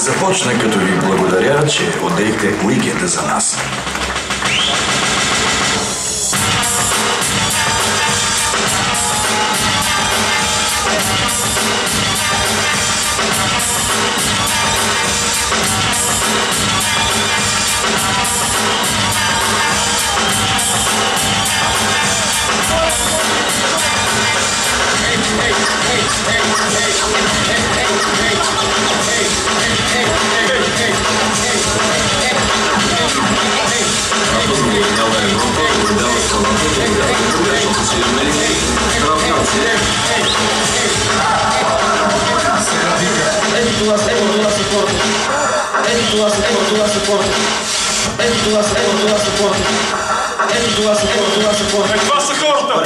започна като ви благодаря, че отделихте уикенда за нас. Каква са хората?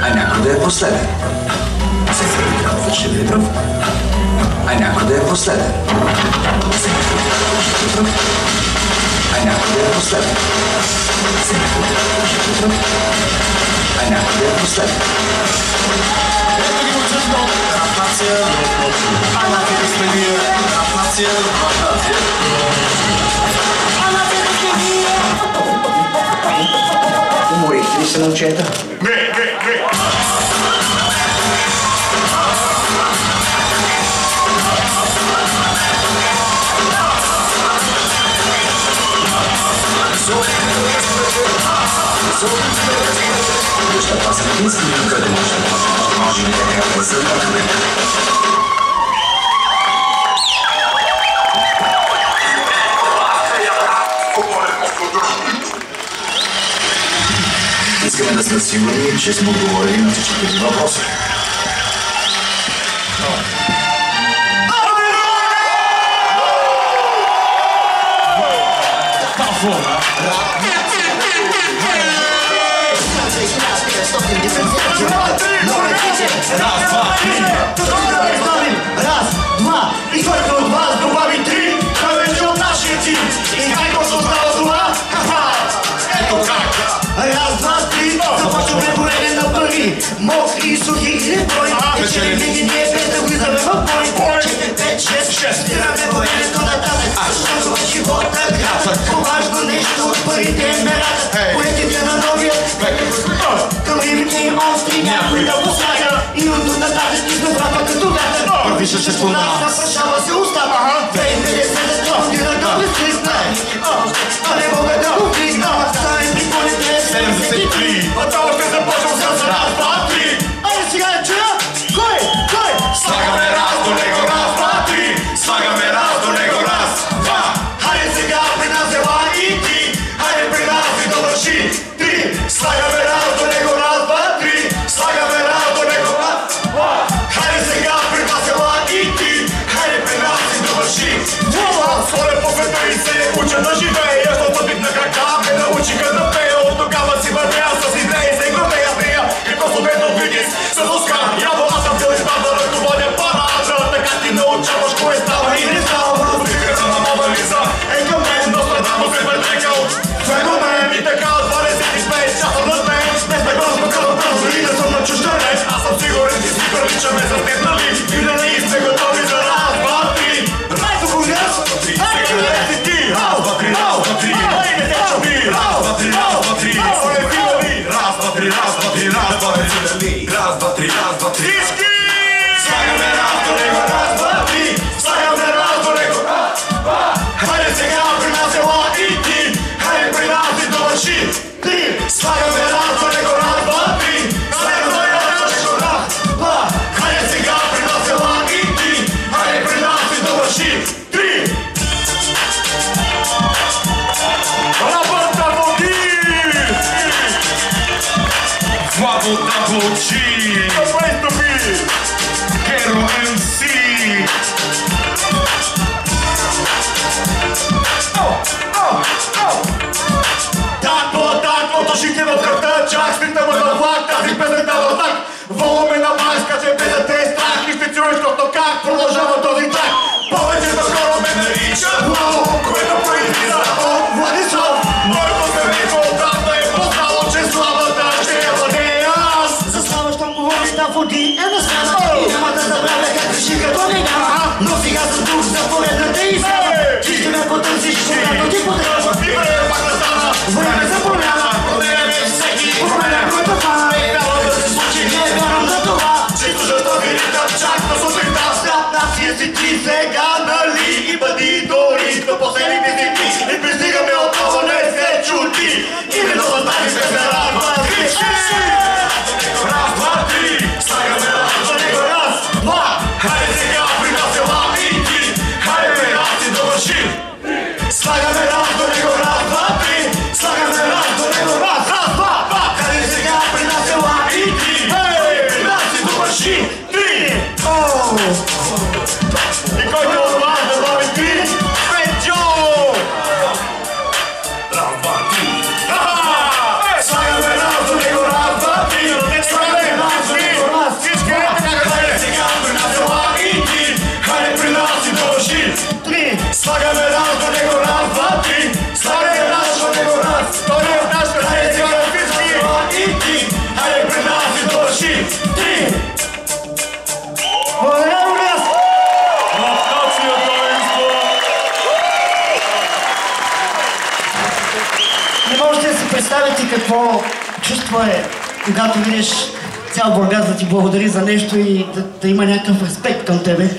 А някой да е последен. Всеки трябва ще да е прав. А някой да е последен. Всеки трябва да е прав. А някой да е последен. Всеки трябва да е прав. А някой да е последен. Ето ги мълчат много. Нация, а нация сме вие. Нация, Уморихте ли се, момчета? не. Защото аз съм единствено, който може да някаква задължение. Искаме да сме сигурни, че сме отговорили на всички тези въпроси. Раз, два, и който от вас добави три, той вече от нашия тим. И как точно става това? Ето как! Раз, два, три, започваме броене на пари. Мокри и сухи или брой. Вече винаги ние без да влизаме в бой. 4, 5, 6, спираме броенето нататък. Защото в живота град. По-важно нещо от парите е мерата. Поетите на новия към римите и монстри някой да посляга. И от нататък изобрава като вятър. Първиша ще спомена. Запрашава се устава. 2050 година да безстрисна. А не мога да увигна. Ставим при полите 73. Отново ще започвам с раз, два, три. Айде сега я чуя. Кой? Слагаме раз до него, раз, два, три. Слагаме раз до него, раз, два. Хайде сега при нас ела и ти. Хайде при нас и довърши. Три. Слагаме раз до него, раз, два, три. Слагаме раз до него, раз, два. Хайде сега при нас ела и ти. Хайде при нас и довърши. Своля по света и се уча да живея. Защото бит на крака ме научиха да пея. От тогава си вървя с идеи, се гордея с нея. И просто бе до видис с луска. Явно аз съм бил избран да ръководя парада. Така ти научаваш кое става и не става. Отвиката на Мона Лиза е към мен, но Нострадамус се предрекал феномен. И така 25 часа над мен. Не сме грозно като бързо и да съм на чужденец. Аз съм сигурен, че си приличаме с теб, нали? И да не сме готови за раз, два, три. Дай го гуляш. Раз, два, три, раз, два, три. Раз, два, три, раз, два, три. Раз, два, три, раз, два, три. Раз, два, три, раз, два, три. Раз, два, три. Слагаме раз до него, раз, два, три. Слагаме раз до него, раз, два. Хайде сега при нас ела и ти. Хайде при нас и довърши. Три. Слагаме раз до него, раз, два, три. Слагаме раз до него, раз, два. Хайде сега при нас ела и ти. Хайде при нас и довърши. Три. Работа води! Работа води! Геро МС! Так, то шите в кръвта, чак свита му на влак, тази песен дава знак. Воламе на майска, че без да те е страх и ще чуеш точно как продължава този трак. Повечето хора ме наричат Лао, което произлиза от Владислав. Моето семейство отдавна е познало, че славата ще я владея аз. За слава, щом говориш на води е на страна и няма да забравя как реши като не няма. Но сега съм тук за поредната изява. Ти ще ме потърсиш, когато ти потребва. И време пак да стана, време за промяна. Променяме всеки променя, който фана. И трябва да се случи, не вярвам за това. Чисто защо ви ритам чак на сутринта. След нация си ти сега, нали? И бъди дори до последните си дни. И пристигаме отново, не се чути. И не достатъчно се радва всички. Раз, два, три, слагаме раз за него, раз, два. Хайде сега при нас е ла и ти. Хайде при нас и довърши. Слагаме раз до него, раз, два, три. Слагаме раз до него, раз, два, два. Хайде сега при нас е ла и ти. При нас и довърши. Три. И който от вас да добави три? Петьо! Раз, два, три. Слагаме раз до него, раз, два, три. Слагаме раз до него, раз. Всички хайде сега при нас е ла и ти. Хайде при нас и довърши. Три. Слагаме раз до него, раз, два, три. Слагаме раз до него, раз. Той е в нашата хайде сега всички ла и ти. Хайде при нас и довърши. Три. Благодаря ви нас! Не можете да си представите какво чувство е, когато видиш цял Бургас да ти благодари за нещо и да има някакъв респект към тебе.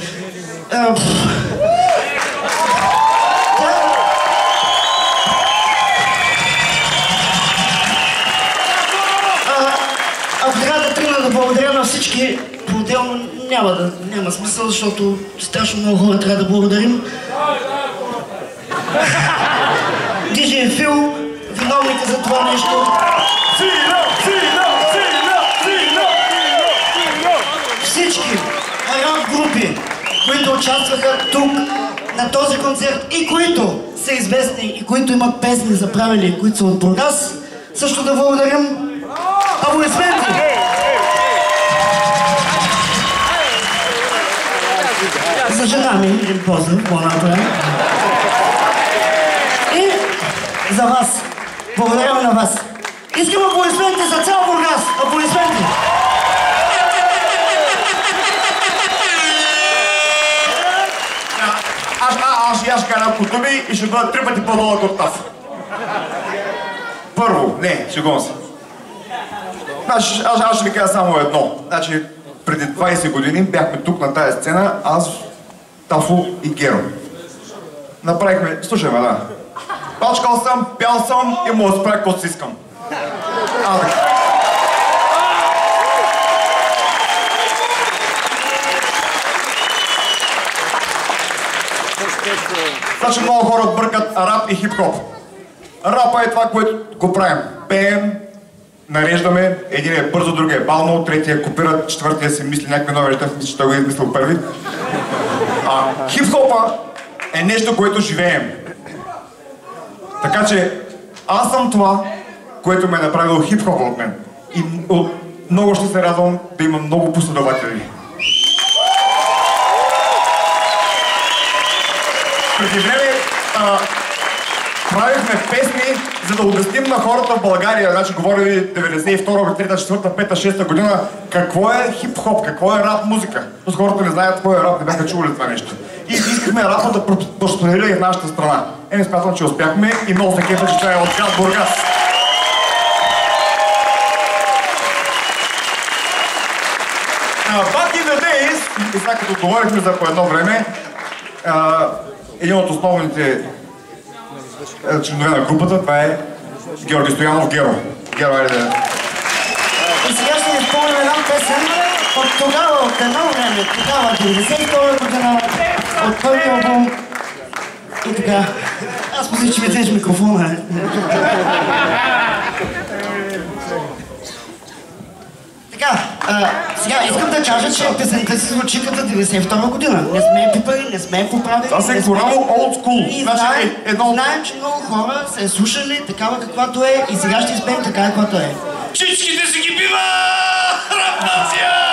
Ако трябва да тръгна да благодаря на всички, по-отделно няма смисъл, защото страшно много хора трябва да благодарим. DJ Фил, виновника за това нещо. Всички рап групи, които участваха тук на този концерт и които са известни и които имат песни заправили, които са от Бургас, също да благодарим. Аплодисменти! За жена ми един поздрав, по-направо. И за вас. Благодаря на вас. Искам аплодисменти за цял Бургас. Аплодисменти! Аз ще кажа думи и ще бъда 3 пъти по-дълъг от нас. Първо, не, шегувам се. Аз ще ви кажа само едно. Значи, преди 20 години бяхме тук на тази сцена, аз, Тафо и Геро. Направихме, слушай ме, да. Пачкал съм, пял съм и му да спря каквото си искам. Значи много хора бъркат рап и хип-хоп. Рапа е това, което го правим. Пеем, нареждаме, един е бързо, другия е бално, третия копира, четвъртия си мисли някакви нови неща, мисля, че той го е измислил първи. Хип-хопа е нещо, което живеем. Така че аз съм това, което ме е направило хип-хопа от мен. И много ще се радвам да имам много последователи. Преди време правихме песни, за да обясним на хората в България, значи говорили 92, 3, 4, 5, 6 година, какво е хип-хоп, какво е рап музика. Защото хората не знаят какво е рап, не бяха чували това нещо. И искахме рапа да просперира и в нашата страна. Не смятам, че успяхме и много се кефа, че това е от град Бургас. Back in the days, и сега като говорихме за по едно време, един от основните членове на групата, това е Георги Стоянов Геро. Геро, айде да... И сега ще ви спомням една песен от тогава, от едно време, тогава, 92 година, от първи албум. И така, аз мисля, че ми взеш микрофона. Така, сега искам да кажа, че песента си звучи като 92 година. Не сме пипали, не сме поправили. Това се голямо old school. И знаем, че много хора се е слушали такава каквато е и сега ще изпеем така каквато е. Всичките си ги бива! Нация!